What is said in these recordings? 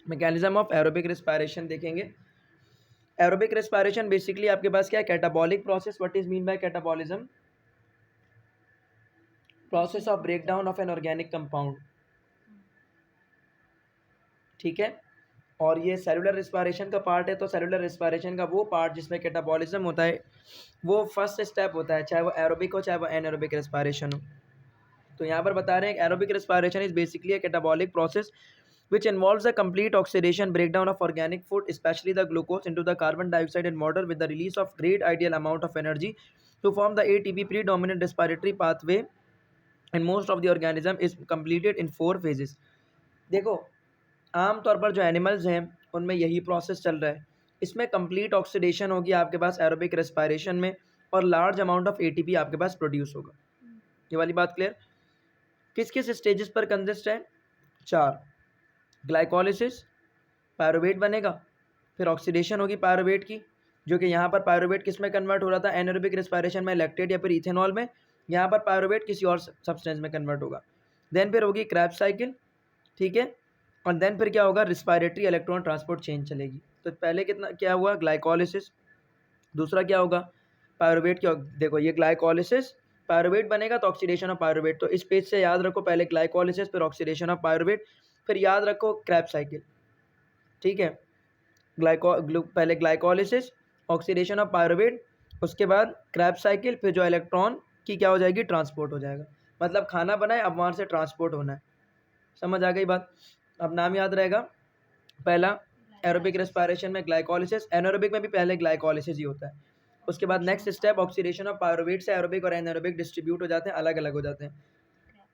Mechanism of aerobic respiration देखेंगे। Aerobic respiration basically आपके पास क्या है, catabolic process. What is mean by catabolism? Process of break down of an organic compound, ठीक है। और ये सेलुलर रेस्पिरेशन का पार्ट है, तो सेलुलर रेस्पिरेशन का वो पार्ट जिसमें कैटाबॉलिज्म होता है, वो फर्स्ट स्टेप होता है, चाहे वो एरोबिक हो चाहे वो एनएरोबिक रेस्पिरेशन हो। तो यहाँ पर बता रहे हैं aerobic respiration is basically a catabolic process which involves a complete oxidation breakdown of organic food, especially the glucose, into the carbon dioxide in water with the release of great ideal amount of energy to form the ATP. Predominant respiratory pathway in most of the organism is completed in 4 phases. देखो आम तौर पर जो animals हैं उनमें यही process चल रहा है। इसमें कंप्लीट ऑक्सीडेशन होगी आपके पास एरोबिक रेस्पिरेशन में, और लार्ज अमाउंट ऑफ एटीपी आपके पास प्रोड्यूस होगा। ये वाली बात क्लियर? किस किस स्टेजेस पर कंसिस्ट है? 4। ग्लाइकोलिसिस, पायरुवेट बनेगा, फिर ऑक्सीडेशन होगी पायरुवेट की, जो कि यहाँ पर पायरुवेट किस में कन्वर्ट हो रहा था, एनारोबिक रेस्पिरेशन में लैक्टेट या फिर इथेनॉल में। यहाँ पर पायरुवेट किसी और सब्सटेंस में कन्वर्ट होगा। देन फिर होगी क्रैब्स साइकिल, ठीक है। और देन फिर क्या होगा, रिस्पायरेटरी इलेक्ट्रॉन ट्रांसपोर्ट चेन चलेगी। तो पहले कितना क्या हुआ, ग्लाइकोलिसिस। दूसरा क्या होगा, पायरुवेट क्या, देखो ये ग्लाइकोलिसिस, पायरुवेट बनेगा तो ऑक्सीडेशन ऑफ पायरुवेट। तो इस पेज से याद रखो, पहले ग्लाइकोलिसिस फिर ऑक्सीडेशन ऑफ पायरुवेट, फिर याद रखो क्रैब्स साइकिल, ठीक है। पहले ग्लाइकोलिसिस, ऑक्सीडेशन ऑफ पायरुवेट, उसके बाद क्रैब्स साइकिल, फिर जो इलेक्ट्रॉन की क्या हो जाएगी, ट्रांसपोर्ट हो जाएगा। मतलब खाना बनाए अब वहाँ से ट्रांसपोर्ट होना है। समझ आ गई बात? अब नाम याद रहेगा, पहला एरोबिक रेस्पिरेशन में ग्लाइकोलिसिस, एनारोबिक में भी पहले ग्लाइकोलिसिस ही होता है। उसके बाद next step oxidation of pyruvate से एरोबिक और एनारोबिक डिस्ट्रीब्यूट हो जाते हैं, अलग अलग हो जाते हैं।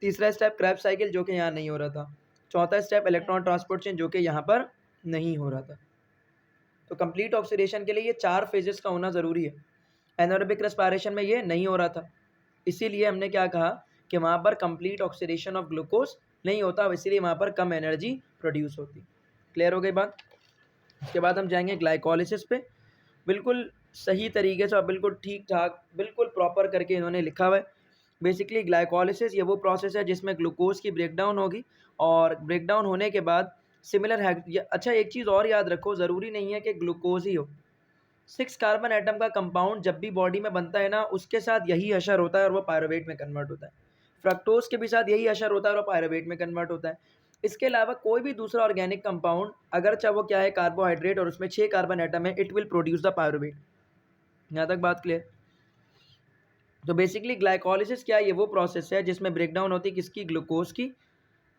तीसरा स्टेप क्रैब्स साइकिल, जो कि यहाँ नहीं हो रहा था। चौथा स्टेप इलेक्ट्रॉन ट्रांसपोर्ट चेन, जो कि यहाँ पर नहीं हो रहा था। तो कंप्लीट ऑक्सीडेशन के लिए ये 4 फेजेस का होना ज़रूरी है। एनारोबिक रेस्पिरेशन में ये नहीं हो रहा था, इसीलिए हमने क्या कहा कि वहाँ पर कंप्लीट ऑक्सीडेशन ऑफ ग्लूकोज नहीं होता, इसीलिए वहाँ पर कम एनर्जी प्रोड्यूस होती। क्लियर हो गई बात? उसके बाद हम जाएंगे ग्लाइकोलिसिस पे। बिल्कुल सही तरीके से और बिल्कुल ठीक ठाक बिल्कुल प्रॉपर करके इन्होंने लिखा हुआ है। बेसिकली ग्लाइकोलिसिस ये वो प्रोसेस है जिसमें ग्लूकोज की ब्रेकडाउन होगी, और ब्रेकडाउन होने के बाद सिमिलर है। अच्छा एक चीज़ और याद रखो, ज़रूरी नहीं है कि ग्लूकोज ही हो। 6 कार्बन एटम का कंपाउंड जब भी बॉडी में बनता है ना, उसके साथ यही असर होता है और वो पायरुवेट में कन्वर्ट होता है। फ्रक्टोज के भी साथ यही असर होता है और वो पायरुवेट में कन्वर्ट होता है। इसके अलावा कोई भी दूसरा ऑर्गेनिक कंपाउंड अगर चाहे वो क्या है, कार्बोहाइड्रेट, और उसमें 6 कार्बन एटम है, it will produce the pyruvate. यहाँ तक बात क्लियर? तो बेसिकली ग्लाइकोलिसिस क्या है, ये वो प्रोसेस है जिसमें ब्रेकडाउन होती है किसकी, ग्लूकोज की,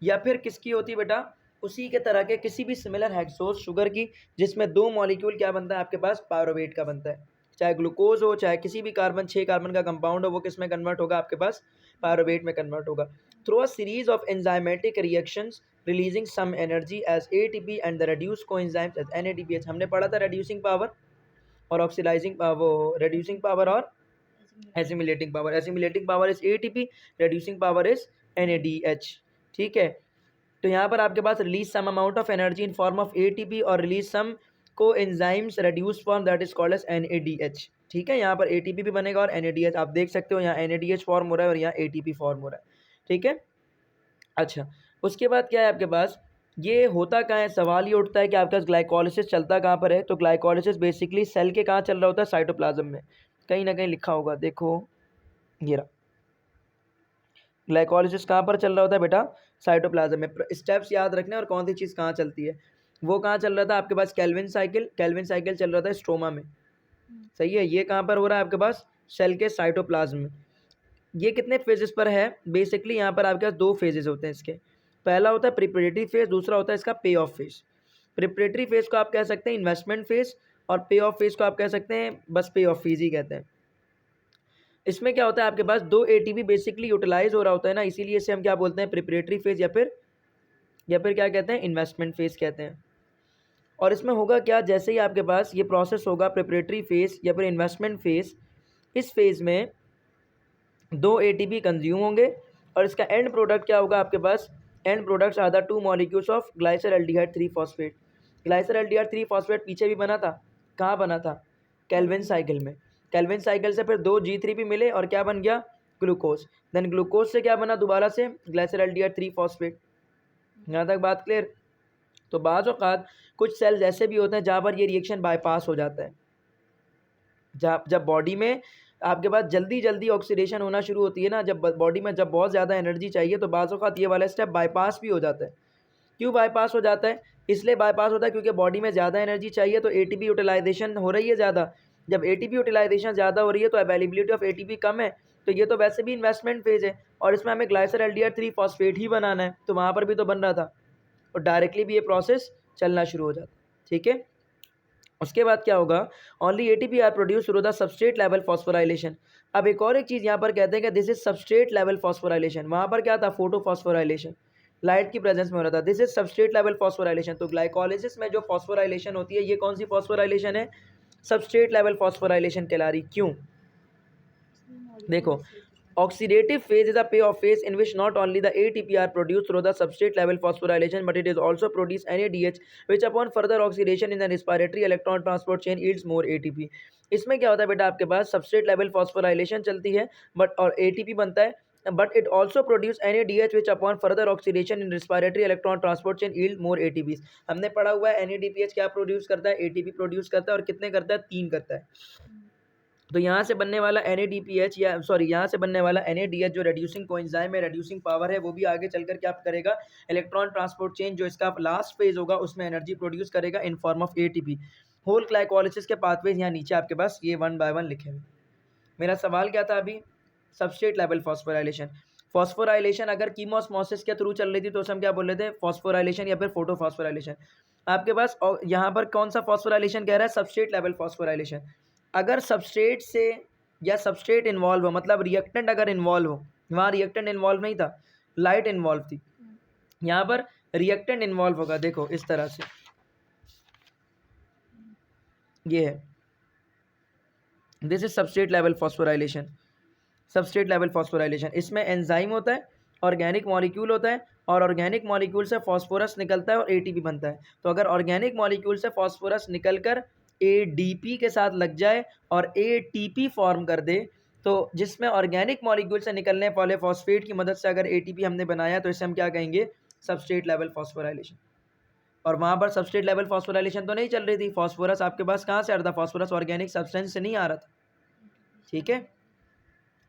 या फिर किसकी होती है बेटा, उसी के तरह के किसी भी सिमिलर हेक्सोज शुगर की, जिसमें 2 मॉलिक्यूल क्या बनता है आपके पास, पायरुवेट का बनता है। चाहे ग्लूकोज हो चाहे किसी भी कार्बन 6 कार्बन का कंपाउंड हो, वो किस में कन्वर्ट होगा आपके पास, पायरुवेट में कन्वर्ट होगा through a series of enzymatic reactions releasing some energy as ATP and the reduce coenzymes as NADPH. हमने पढ़ा था रेड्यूसिंग पावर और ऑक्सीडाइजिंग वो रेड्यूसिंग पावर और assimilating power. Assimilating power is ATP, reducing power is NADH, ठीक है। तो यहाँ पर आपके पास release some amount of energy in form of ATP और release some coenzymes reduce form that is called as NADH, ठीक है। यहाँ पर एटीपी भी बनेगा और एनएडीएच, आप देख सकते हो यहाँ एनएडीएच फॉर्म हो रहा है और यहाँ एटीपी फॉर्म हो रहा है, ठीक है। अच्छा उसके बाद क्या है आपके पास, ये होता कहाँ है, सवाल ये उठता है कि आपका ग्लाइकोलिसिस चलता कहाँ पर है। तो ग्लाइकोलिसिस बेसिकली सेल के कहाँ चल रहा होता है, साइटोप्लाज्म में, कहीं ना कहीं लिखा होगा, देखो ये रहा। ग्लाइकोलिसिस कहाँ पर चल रहा होता है बेटा, साइटोप्लाज्म में। स्टेप्स याद रखने और कौन सी चीज़ कहाँ चलती है। वो कहाँ चल रहा था आपके पास, केल्विन साइकिल, केल्विन साइकिल चल रहा था स्ट्रोमा में, सही है। ये कहाँ पर हो रहा है आपके पास, सेल के साइटोप्लाज्म में। ये कितने फेजेस पर है, बेसिकली यहाँ पर आपके पास 2 फेजेस होते हैं इसके। पहला होता है प्रिपरेटरी फेज, दूसरा होता है इसका पे ऑफ फेज। प्रिपरेटरी फेज को आप कह सकते हैं इन्वेस्टमेंट फेज, और पे ऑफ फेज को आप कह सकते हैं बस पे ऑफ फेज ही कहते हैं। इसमें क्या होता है आपके पास 2 एटीपी बेसिकली यूटिलाइज हो रहा होता है ना, इसीलिए इसे हम क्या बोलते हैं, प्रिपरेटरी फेज या फिर क्या कहते हैं, इन्वेस्टमेंट फेज कहते हैं। और इसमें होगा क्या, जैसे ही आपके पास ये प्रोसेस होगा प्रिपरेटरी फेज या फिर इन्वेस्टमेंट फेज, इस फेज में 2 एटीपी कंज्यूम होंगे और इसका एंड प्रोडक्ट क्या होगा आपके पास, end products are the 2 molecules of glyceraldehyde 3 phosphate. Glyceraldehyde 3 phosphate पीछे भी बना था, कहाँ बना था, केल्विन साइकिल में। केल्विन साइकिल से फिर 2 G3 भी मिले और क्या बन गया, ग्लूकोज। देन ग्लूकोज से क्या बना दोबारा से, ग्लाइसरल्डिहाइड 3 फॉस्फेट। यहाँ तक बात क्लियर? तो बाज़ औक़ात कुछ सेल्स ऐसे भी होते हैं जहाँ पर ये रिएक्शन बाईपास हो जाता है। जब बॉडी में आपके पास जल्दी ऑक्सीडेशन होना शुरू होती है ना, जब बॉडी में जब बहुत ज़्यादा एनर्जी चाहिए तो बाज़ औक़ात ये वाला स्टेप बाईपास भी हो जाता है। क्यों बाईपास हो जाता है? इसलिए बाईपास होता है क्योंकि बॉडी में ज़्यादा एनर्जी चाहिए तो एटीपी यूटिलाइज़ेशन हो रही है ज़्यादा। जब एटीपी यूटिलाइज़ेशन ज़्यादा हो रही है तो अवेलेबिलिटी ऑफ एटीपी कम है, तो ये तो वैसे भी इन्वेस्टमेंट फेज़ है और इसमें हमें ग्लाइसर एल्डिहाइड 3 फॉस्फेट ही बनाना है, तो वहाँ पर भी तो बन रहा था और डायरेक्टली भी ये प्रोसेस चलना शुरू हो जाता है। ठीक है, उसके बाद क्या होगा, only ATP are produce through the substrate level phosphorylation. अब एक और एक चीज़ यहाँ पर कहते हैं कि this is substrate level phosphorylation. वहाँ पर क्या था, फोटो फॉस्फोराइलेशन, लाइट की प्रेजेंस में हो रहा था। This is substrate level phosphorylation. तो ग्लाइकोलिसिस में जो फॉस्फोराइलेशन होती है, ये कौन सी फॉस्फोराइलेशन है, सबस्ट्रेट लेवल फॉस्फोराइलेशन कहला रही। क्यों, देखो, oxidative phase is a payoff phase in which not only the ATP are produced through the substrate level phosphorylation but it is also produced NADH which upon further oxidation in the respiratory electron transport chain yields more ATP। इसमें क्या होता है बेटा, आपके पास substrate level phosphorylation चलती है but और ATP बनता है, but it also produce NADH which upon further oxidation in respiratory electron transport chain yield more ATPs। हमने पढ़ा हुआ है NADPH क्या प्रोड्यूस करता है, ATP प्रोड्यूस करता है और कितने करता है, 3 करता है। तो यहाँ से बनने वाला NADPH या सॉरी यहाँ से बनने वाला NADH जो रेड्यूसिंग कोएंजाइम है, रेड्यूसिंग पावर है, वो भी आगे चलकर क्या करेगा, इलेक्ट्रॉन ट्रांसपोर्ट चेन जो इसका लास्ट फेज होगा उसमें एनर्जी प्रोड्यूस करेगा in form of ATP। Whole glycolysis के पाथवेज यहाँ नीचे आपके पास ये 1 बाय 1 लिखे हुए। मेरा सवाल क्या था अभी, सबस्ट्रेट लेवल फॉस्फोराइलेशन। फॉस्फोराइलेशन अगर कीमोस्मोसिस के थ्रू चल रही थी तो हम क्या बोल रहे थे, फॉस्फोराइलेशन या फिर फोटोफॉस्फोराइलेशन। आपके पास यहाँ पर कौन सा फॉस्फोराइलेशन कह रहा है, सबस्ट्रेट लेवल फॉस्फोराइलेशन। अगर सबस्ट्रेट से या सबस्ट्रेट इन्वॉल्व हो, मतलब रिएक्टेंट अगर इन्वॉल्व हो, वहाँ रिएक्टेंट इन्वॉल्व नहीं था, लाइट इन्वॉल्व थी, यहाँ पर रिएक्टेंट इन्वॉल्व होगा। देखो इस तरह से ये है, this is substrate level phosphorylation. Substrate level phosphorylation, इसमें एंजाइम होता है, ऑर्गेनिक मॉलिक्यूल होता है और ऑर्गेनिक मॉलिक्यूल से फॉस्फोरस निकलता है और ATP बनता है। तो अगर ऑर्गेनिक मॉलिक्यूल से फॉस्फोरस निकलकर ADP के साथ लग जाए और ATP फॉर्म कर दे, तो जिसमें ऑर्गेनिक मॉलिक्यूल से निकलने वाले फॉस्फेट की मदद से अगर ATP हमने बनाया तो इसे हम क्या कहेंगे, सबस्ट्रेट लेवल फॉस्फोराइलेशन। और वहाँ पर सबस्ट्रेट लेवल फॉस्फोराइलेशन तो नहीं चल रही थी, फॉस्फोरस आपके पास कहाँ से आ रहा था, फॉस्फोरस ऑर्गेनिक सब्सटेंस से नहीं आ रहा था। ठीक है,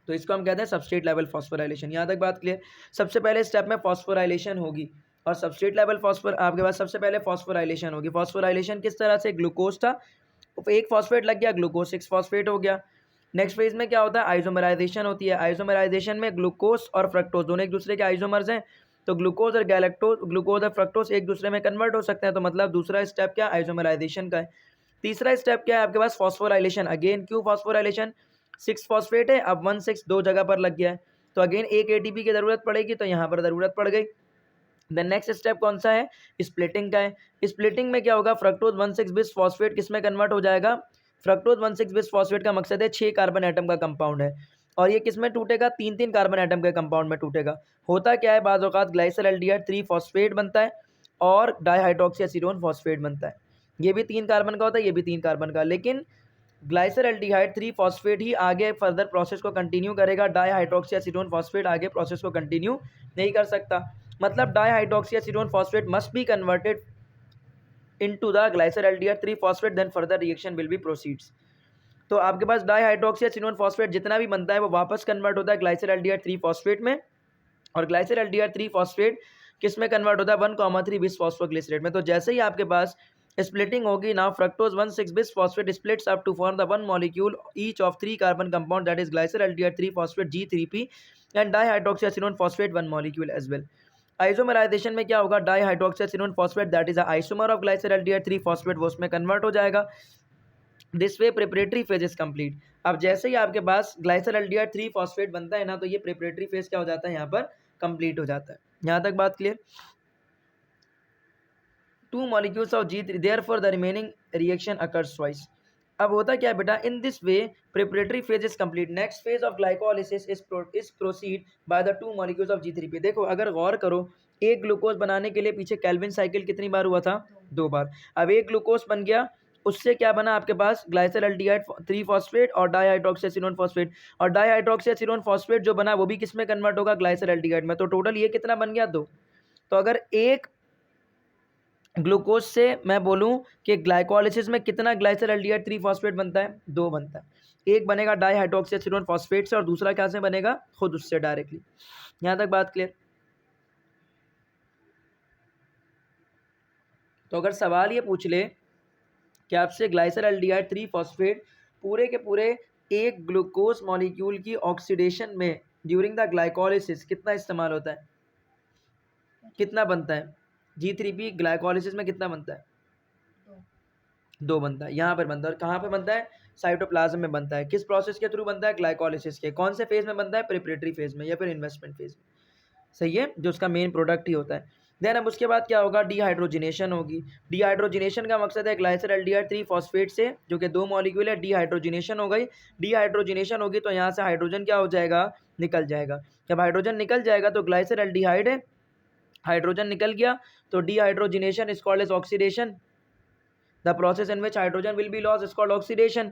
तो इसको हम कहते हैं सबस्ट्रेट लेवल फॉस्फोराइलेशन। यहाँ तक बात क्लियर। सबसे पहले स्टेप में फॉस्फोराइलेशन होगी और सबस्ट्रेट लेवल फॉस्फोर आपके पास सबसे पहले फॉस्फोराइलेशन होगी। फॉस्फोराइलेशन किस तरह से, ग्लूकोज था, एक फॉस्फेट लग गया, ग्लूकोज 6 फॉस्फेट हो गया। नेक्स्ट फेज में क्या होता है, आइसोमराइजेशन होती है। आइसोमराइजेशन में ग्लूकोज और फ्रक्टोज दोनों एक दूसरे के आइसोमर्स हैं, तो ग्लूकोज और गैलेक्टोज, ग्लूकोज और फ्रक्टोज एक दूसरे में कन्वर्ट हो सकते हैं। तो मतलब दूसरा स्टेप क्या, आइसोमराइजेशन का है। तीसरा स्टेप क्या है आपके पास, फॉस्फोराइलेशन। अगेन क्यों फॉस्फोराइलेशन, 6 फॉस्फेट है, अब 1 6 दो जगह पर लग गया है, तो अगेन एक ATP की ज़रूरत पड़ेगी, तो यहाँ पर ज़रूरत पड़ गई। देन नेक्स्ट स्टेप कौन सा है, स्प्लिटिंग का है। स्प्लिटिंग में क्या होगा, फ्रक्टोज 1,6 बिस फॉस्फेट किस में कन्वर्ट हो जाएगा, फ्रक्टोज 1,6 बिस फॉस्फेट का मकसद है 6 कार्बन एटम का कंपाउंड है और ये किस में टूटेगा, 3 कार्बन एटम के कंपाउंड में टूटेगा। होता क्या है, बाज़ औक़ात ग्लाइसर एल्डिहाइड 3 फॉस्फेट बनता है और डाईहाइड्रोक्सी एसीटोन फॉस्फेट बनता है। ये भी 3 कार्बन का होता है, ये भी 3 कार्बन का, लेकिन ग्लाइसर एल्डिहाइड 3 फॉस्फेट ही आगे फर्दर प्रोसेस को कंटिन्यू करेगा, डाईहाइड्रोक्सी एसीटोन फॉस्फेट आगे प्रोसेस को कंटिन्यू नहीं कर सकता। मतलब dihydroxy acetone phosphate must be converted into the glyceraldehyde 3 phosphate, then further reaction will be proceeds. तो आपके पास डाईहाइड्रोक्सी एसीटोन फॉस्फेट जितना भी बनता है वो वापस कन्वर्ट होता है ग्लाइसर एल्डिहाइड 3 फॉस्फेट में, और ग्लाइसर एल्डिहाइड 3 फॉस्फेट किस में कन्वर्ट होता है, 1,3 बिस फॉस्फोग्लिसरेट में। तो जैसे ही आपके पास स्प्लिटिंग होगी, now fructose 1,6 bis phosphate splits up to form the 1 molecule each of 3 carbon compound that is glyceraldehyde 3 phosphate G3P and dihydroxy acetone phosphate 1 molecule as well. Isomerization में क्या होगा, dihydroxy acetone phosphate that is isomer of glyceraldehyde 3 phosphate वो उसमें convert हो जाएगा। This way preparatory phase is complete. अब जैसे ही आपके पास ग्लाइसर एल्डिहाइड 3 फॉस्फेट बनता है ना, तो ये प्रिपरेटरी फेज क्या हो जाता है, यहाँ पर कंप्लीट हो जाता है। यहाँ तक बात clear. 2 molecules of G3, therefore the remaining reaction occurs twice। अब होता क्या है बेटा, in this way preparatory phase is complete, next phase of glycolysis is proceed by the 2 molecules of G3P। देखो अगर गौर करो, एक ग्लूकोज बनाने के लिए पीछे केल्विन साइकिल कितनी बार हुआ था, 2 बार। अब एक ग्लूकोज बन गया, उससे क्या बना आपके पास, ग्लाइसर एल्डिहाइड 3 फॉस्फेट और डाईहाइड्रोक्सी एसीटोन फॉस्फेट, और डाईहाइड्रोक्सी एसीटोन फॉस्फेट जो बना वो भी किस में कन्वर्ट होगा, ग्लाइसर एल्डिहाइड में। तो टोटल ये कितना बन गया, 2। तो अगर एक ग्लूकोज से मैं बोलूं कि ग्लाइकोलिसिस में कितना ग्लाइसर एल्डिहाइड 3 फॉस्फेट बनता है? 2 बनता है। एक बनेगा डाईहाइड्रोक्सीएसिडोन फॉस्फेट से और दूसरा क्या से बनेगा? खुद उससे डायरेक्टली। यहाँ तक बात क्लियर? तो अगर सवाल ये पूछ ले कि आपसे ग्लाइसर एल्डिहाइड 3 फॉस्फेट पूरे के पूरे एक ग्लूकोज मॉलिक्यूल की ऑक्सीडेशन में ड्यूरिंग द ग्लाइकोलिसिस कितना इस्तेमाल होता है, कितना बनता है? G3P ग्लाइकोलिसिस में कितना बनता है? 2 बनता है। यहाँ पर बनता है। और कहाँ पे बनता है? साइटोप्लाज्म में बनता है। किस प्रोसेस के थ्रू बनता है? ग्लाइकोलिसिस के। कौन से फेज में बनता है? प्रिपरेटरी फेज में या फिर इन्वेस्टमेंट फेज में। सही है, जो उसका मेन प्रोडक्ट ही होता है। देन अब उसके बाद क्या होगा? डिहाइड्रोजिनेशन होगी। डिहाइड्रोजिनेशन का मकसद है ग्लाइसर एल्डिहाइड 3 फॉस्फेट से जो कि 2 मॉलिक्यूल है, डिहाइड्रोजिनेशन हो गई। डिहाइड्रोजिनेशन होगी तो यहाँ से हाइड्रोजन क्या हो जाएगा? निकल जाएगा। जब हाइड्रोजन निकल जाएगा तो ग्लाइसर एल्डिहाइड है, हाइड्रोजन निकल गया तो dehydrogenation is called as oxidation. The process in which hydrogen will be lost is called oxidation.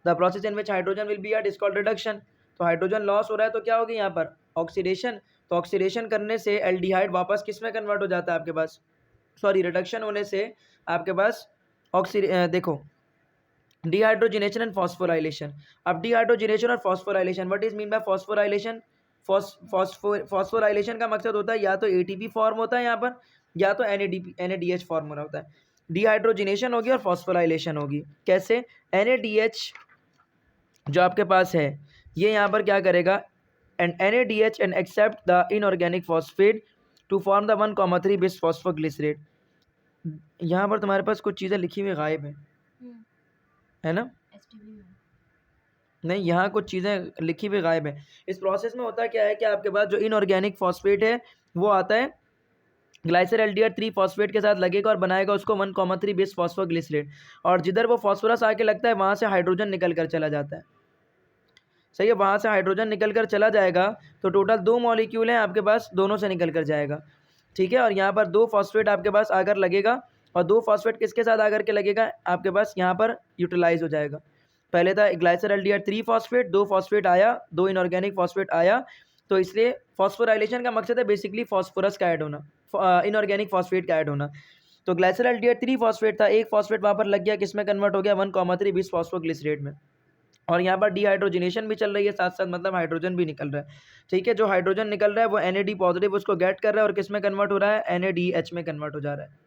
The process in which hydrogen will be added is called reduction. तो हाइड्रोजन लॉस हो रहा है तो क्या होगी यहाँ पर? ऑक्सीडेशन। तो ऑक्सीडेशन करने से एल्डिहाइड वापस किस में कन्वर्ट हो जाता है आपके पास? सॉरी, रिडक्शन होने से आपके पास देखो, डिहाइड्रोजिनेशन एंड फॉस्फोराइलेशन। अब डिहाइड्रोजिनेशन और phosphorylation, what is mean bye phosphorylation? Phosphorylation का मकसद होता है या तो एटीपी फॉर्म होता है यहाँ पर, या तो NADH फॉर्म हो रहा होता है। डिहाइड्रोजिनेशन होगी और फॉस्फोराइलेशन होगी। कैसे? NADH जो आपके पास है ये यहाँ पर क्या करेगा? And NADH and accept the inorganic phosphate to form the 1,3 bis phosphoglycerate. यहाँ पर तुम्हारे पास कुछ चीज़ें लिखी हुई गायब है ना? नहीं, यहाँ कुछ चीज़ें लिखी हुई गायब है। इस प्रोसेस में होता क्या है कि आपके पास जो इनऑर्गेनिक फॉस्फेट है वो आता है ग्लाइसर एल्डिहाइड 3 फॉस्फेट के साथ लगेगा और बनाएगा उसको 1,3 बेस फॉस्फोग्लिसरेट। और जिधर वो फॉस्फोरस आके लगता है वहाँ से हाइड्रोजन निकल कर चला जाता है। सही है, वहाँ से हाइड्रोजन निकल कर चला जाएगा तो टोटल 2 मॉलिक्यूल हैं आपके पास, दोनों से निकल कर जाएगा। ठीक है, और यहाँ पर 2 फॉस्फेट आपके पास आकर लगेगा और 2 फॉस्फेट किसके साथ आकर के लगेगा आपके पास? यहाँ पर यूटिलाइज हो जाएगा। पहले था ग्लाइसर एल्डिहाइड 3 फॉस्फेट, 2 फॉस्फेट आया, 2 इनऑर्गेनिक फॉस्फेट आया, तो इसलिए फॉस्फोराइलेशन का मकसद है बेसिकली फॉस्फोरस का ऐड होना, इनऑर्गेनिक फॉस्फेट का ऐड होना। तो ग्लाइसर एल्डिहाइड 3 फॉस्फेट था, एक फॉस्फेट वहाँ पर लग गया, किस में कन्वर्ट हो गया? 1,3 बिस फॉस्फोग्लिसरेट में। और यहाँ पर डिहाइड्रोजिनेशन भी चल रही है साथ साथ, मतलब हाइड्रोजन भी निकल रहा है। ठीक है, जो हाइड्रोजन निकल रहा है वो NAD पॉजिटिव उसको गेट कर रहा है और किस में कन्वर्ट हो रहा है? NADH में कन्वर्ट हो जा रहा है।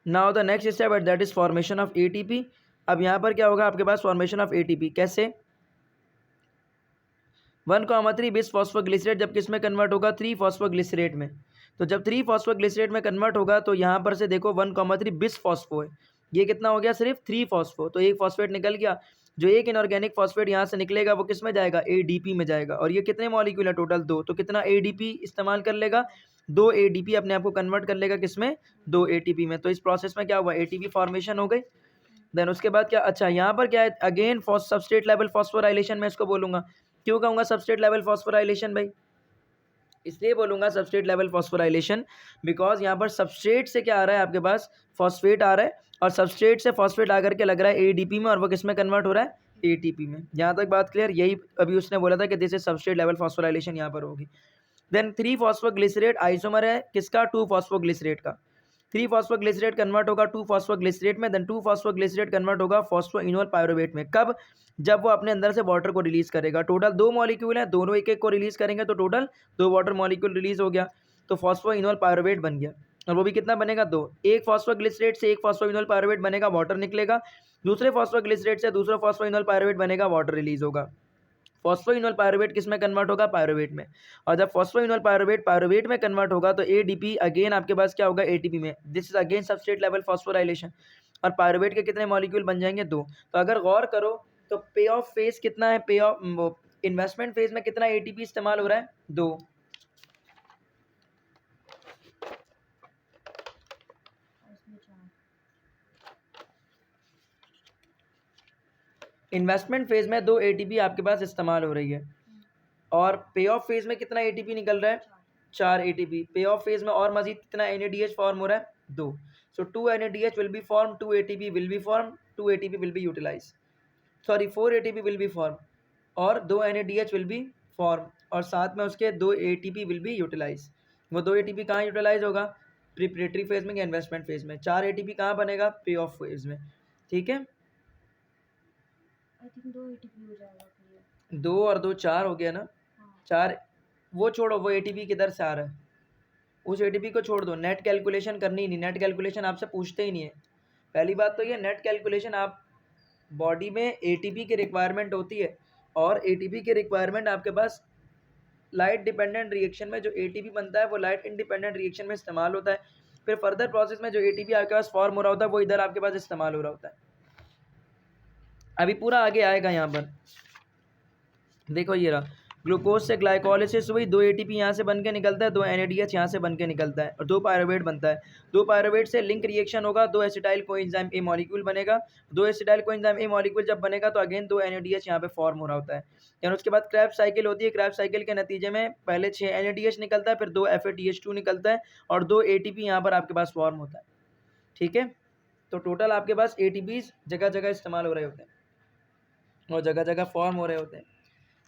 Now the next step at that is formation of ATP। अब यहाँ पर क्या होगा आपके पास? फॉर्मेशन ऑफ ATP कैसे? 1,3 बिस फॉस्फोग्लिसरेट जब किस में कन्वर्ट होगा? 3 फॉस्फोग्लिसरेट में। तो जब 3 फॉस्फोग्लिसरेट में कन्वर्ट होगा तो यहाँ पर से देखो 1,3 बिस फॉस्फो है, ये कितना हो गया? सिर्फ 3 फॉस्फो, तो एक फॉस्फेट निकल गया। जो एक इनऑर्गेनिक फॉस्फेट यहाँ से निकलेगा वो किस में जाएगा? ADP में जाएगा। और ये कितने मॉलिक्यूल है? टोटल 2, तो कितना ADP इस्तेमाल कर लेगा? 2 ADP अपने आप को कन्वर्ट कर लेगा किस में? 2 ATP में। तो इस प्रोसेस में क्या हुआ? ATP फॉर्मेशन हो गई। देन उसके बाद क्या? अच्छा, यहाँ पर क्या है? अगेन सबस्ट्रेट लेवल फॉस्फोराइलेशन मैं इसको बोलूँगा। क्यों कहूँगा सबस्ट्रेट लेवल फॉस्फोराइलेशन भाई? इसलिए बोलूँगा सबस्ट्रेट लेवल फॉस्फोराइलेशन बिकॉज यहाँ पर सबस्ट्रेट से क्या आ रहा है आपके पास? फॉस्फेट आ रहा है और सबस्ट्रेट से फॉस्फेट आकर के लग रहा है ADP में और वो किस में कन्वर्ट हो रहा है? ATP में। यहाँ तक बात क्लियर? यही अभी उसने बोला था कि this is substrate level phosphorylation यहाँ पर होगी। देन 3 फॉस्फोग्लिसरेट आइसोमर है किसका? 2 फॉस्फोग्लिसरेट का। 3 फॉस्फोग्लिसरेट कन्वर्ट होगा 2 फॉस्फोग्लिसरेट में, देन 2 फॉस्फोग्लिसरेट कन्वर्ट होगा फॉस्फोइनोल पायरुवेट में। कब? जब वो अपने अंदर से वाटर को रिलीज करेगा। टोटल 2 मॉलिक्यूल हैं, दोनों एक एक को रिलीज करेंगे तो टोटल 2 वाटर मॉलिक्यूल रिलीज हो गया, तो फॉस्फोइनोल पायरुवेट बन गया। और वो भी कितना बनेगा? 2। एक फॉस्फोग्लिसरेट से एक फॉस्फोइनोल पायरुवेट बनेगा, वाटर निकलेगा। दूसरे फॉस्फोग्लिसरेट से दूसरा फॉस्फोइनोल पायरुवेट बनेगा, वाटर रिलीज होगा। फॉस्फोइनोल पायरुवेट किस में कन्वर्ट होगा? पायरुवेट में। और जब फॉस्फोइनोल पायरुवेट पायरुवेट में कन्वर्ट होगा तो ADP अगेन आपके पास क्या होगा? ATP में। This is again substrate level phosphorylation. और पायरुवेट के कितने मॉलिक्यूल बन जाएंगे? 2। तो अगर गौर करो तो पे ऑफ फेज कितना है? पे ऑफ इन्वेस्टमेंट फेज में कितना ATP इस्तेमाल हो रहा है? 2। इन्वेस्टमेंट फेज में 2 ATP आपके पास इस्तेमाल हो रही है। और पे ऑफ फेज में कितना ATP निकल रहा है? 4 ATP। पे ऑफ फेज में और मजीद कितना NADH फॉर्म हो रहा है? 2। So 2 NADH will be form, 2 ATP will be form, 2 ATP will be utilize, sorry 4 ATP will be form और 2 NADH विल बी फॉर्म और साथ में उसके 2 ATP विल बी यूटिलाइज। वो 2 एटीपी कहाँ यूटिलाइज होगा, प्रिपरेटरी फेज में या इन्वेस्टमेंट फेज में। 4 एटीपी कहाँ बनेगा, पे ऑफ फेज में। ठीक है, आई थिंक 2 एटीपी हो जाएगा फिर। 2 और 2 4 हो गया ना। हाँ 4 वो छोड़ो, वो एटीपी किधर से आ रहा है, उस एटीपी को छोड़ दो। नेट कैलकुलेशन करनी ही नहीं, नेट कैलकुलेशन आपसे पूछते ही नहीं है। पहली बात तो ये, नेट कैलकुलेशन आप बॉडी में एटीपी की रिक्वायरमेंट होती है, और एटीपी की रिक्वायरमेंट आपके पास लाइट डिपेंडेंट रिएक्शन में जो एटीपी बनता है वो लाइट इंडिपेंडेंट रिएक्शन में इस्तेमाल होता है। फिर फर्दर प्रोसेस में जो एटीपी आपके पास फॉर्म हो रहा होता है वो इधर आपके पास इस्तेमाल हो रहा होता है। अभी पूरा आगे आएगा यहाँ पर, देखो ये रहा, ग्लूकोज से ग्लाइकोलिसिस हुई, 2 एटीपी यहाँ से बन के निकलता है, 2 एनएडीएच यहाँ से बन के निकलता है, और 2 पायरुवेट बनता है। 2 पायरुवेट से लिंक रिएक्शन होगा, 2 एसिटाइल कोएंजाइम ए मॉलिक्यूल बनेगा। 2 एसिटाइल कोएंजाइम ए मॉलिक्यूल जब बनेगा तो अगेन 2 एनएडीएच यहाँ पे फॉर्म हो रहा होता है। यानी उसके बाद क्रैब साइकिल होती है। क्रैब साइकिल के नतीजे में पहले 6 एनएडीएच निकलता है, फिर 2 FADH2 निकलता है, और 2 एटीपी यहाँ पर आपके पास फॉर्म होता है। ठीक है, तो टोटल आपके पास एटीपीज जगह जगह इस्तेमाल हो रहे होते हैं और जगह जगह फॉर्म हो रहे होते हैं।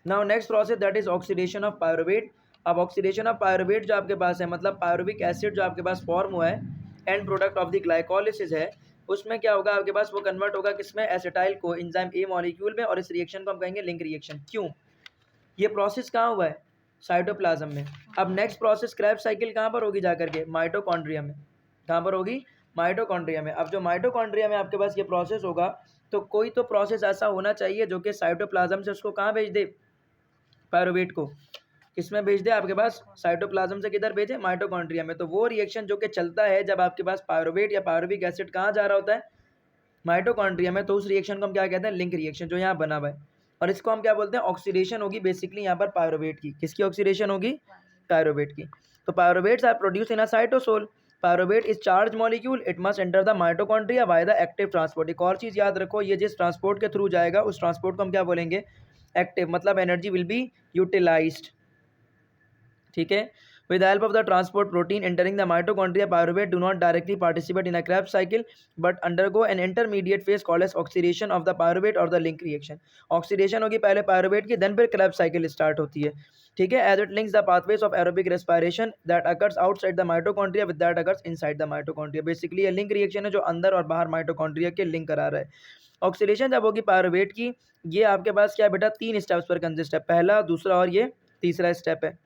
Now next process that is oxidation of pyruvate. अब ऑक्सीडेशन ऑफ पायरुवेट जो आपके पास है, मतलब पायरुविक एसिड जो आपके पास फॉर्म हुआ है, and product of the glycolysis है, उसमें क्या होगा आपके पास, वो कन्वर्ट होगा किसमें, acetyl co enzyme A molecule में, और इस रिएक्शन को हम कहेंगे लिंक रिएक्शन। क्यों, ये प्रोसेस कहाँ हुआ है, साइटोप्लाज्म में। अब नेक्स्ट प्रोसेस क्रैब साइकिल कहाँ पर होगी जाकर के, माइटोकॉन्ड्रिया में। कहाँ पर होगी, माइटोकॉन्ड्रिया में। अब जो माइटोकॉन्ड्रिया में आपके पास ये प्रोसेस होगा, तो कोई तो प्रोसेस ऐसा होना चाहिए जो कि साइटोप्लाज्म से उसको कहाँ भेज दे, पायरुवेट को किसमें भेज दे आपके पास, साइटोप्लाज्म से किधर भेजे, माइटोकॉन्ड्रिया में। तो वो रिएक्शन जो कि चलता है जब आपके पास पायरुवेट या पायरुविक एसिड कहाँ जा रहा होता है, माइटोकॉन्ड्रिया में, तो उस रिएक्शन को हम क्या कहते हैं, लिंक रिएक्शन, जो यहाँ बना हुआ है। और इसको हम क्या बोलते हैं, ऑक्सीडेशन होगी बेसिकली यहाँ पर पायरुवेट की। किसकी ऑक्सीडेशन होगी, पायरुवेट की। तो pyruvates are produce in a cytosol. Pyruvate is charge molecule, it must enter the mitochondria by the active transport. एक और चीज़ याद रखो, ये जिस ट्रांसपोर्ट के थ्रू जाएगा उस ट्रांसपोर्ट को हम क्या बोलेंगे, एक्टिव, मतलब एनर्जी विल बी यूटिलाइज्ड। ठीक है, with the help of the transport protein entering the mitochondria, pyruvate do not directly participate in a Krebs cycle but undergo an intermediate phase called as oxidation of the pyruvate or the link reaction. oxidation होगी पहले pyruvate की, then फिर Krebs cycle start होती है। ठीक है, as it links the pathways of aerobic respiration that occurs outside the mitochondria with that occurs inside the mitochondria. basically ये link reaction है जो अंदर और बाहर mitochondria के link करा रहा है। ऑक्सीडेशन जब होगी पायरुवेट की, ये आपके पास क्या बेटा, 3 स्टेप्स पर कंसिस्ट है, पहला, दूसरा और ये तीसरा स्टेप है।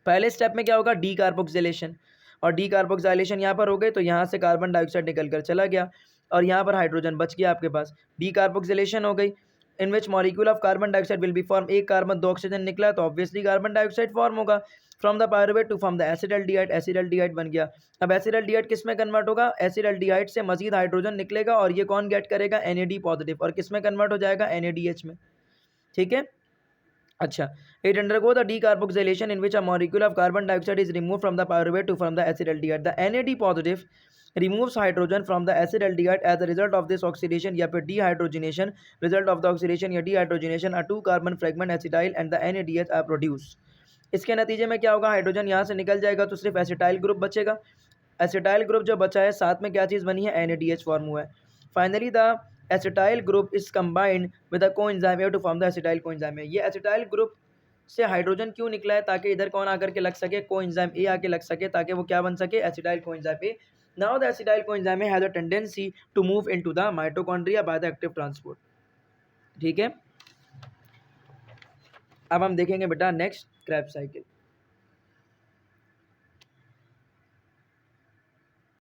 पहले स्टेप में क्या होगा, डी कार्बोक्सिलेशन, और डी कार्बोक्सिलेशन यहाँ पर हो गए तो यहाँ से कार्बन डाइऑक्साइड निकल कर चला गया और यहाँ पर हाइड्रोजन बच गया आपके पास। डी कार्बोक्सिलेशन हो गई, in which molecule of carbon dioxide will be form, एक कार्बन 2 ऑक्सीजन निकला तो ऑब्वियसली कार्बन डाइऑक्साइड फॉर्म होगा। From the pyruvate to form the acetaldehyde, acetaldehyde बन गया। अब एसिडल्डिहाइड किस में कन्वर्ट होगा, एसिडल्डिहाइड से मजीद हाइड्रोजन निकलेगा और ये कौन गेट करेगा, NAD पॉजिटिव, और किस में कन्वर्ट हो जाएगा, NADH में। ठीक है, अच्छा, it undergo the decarboxylation in which a molecule of carbon dioxide is removed from the pyruvate to form the acetaldehyde. The NAD positive removes hydrogen from the acetaldehyde as a result of this oxidation या फिर dehydrogenation. Result of the oxidation या dehydrogenation, a 2 carbon fragment acetyl and the NADH are produced. इसके नतीजे में क्या होगा, hydrogen यहाँ से निकल जाएगा तो सिर्फ एसिटाइल ग्रुप बचेगा। एसिटाइल ग्रुप जो बचा है, साथ में क्या चीज़ बनी है, NADH फॉर्म हुआ है। Finally the acetyl group is combined with the coenzyme A to form the acetyl coenzyme. ये एसिटाइल ग्रुप से हाइड्रोजन क्यों निकला है, ताकि इधर कौन आकर के लग सके, कोएंजाइम ए आके लग सके, ताकि वो क्या बन सके, acetyl coenzyme A. Now the acetyl coenzyme A has a tendency to move into the mitochondria by the active transport. ठीक है, अब हम देखेंगे बेटा नेक्स्ट क्रैब साइकिल।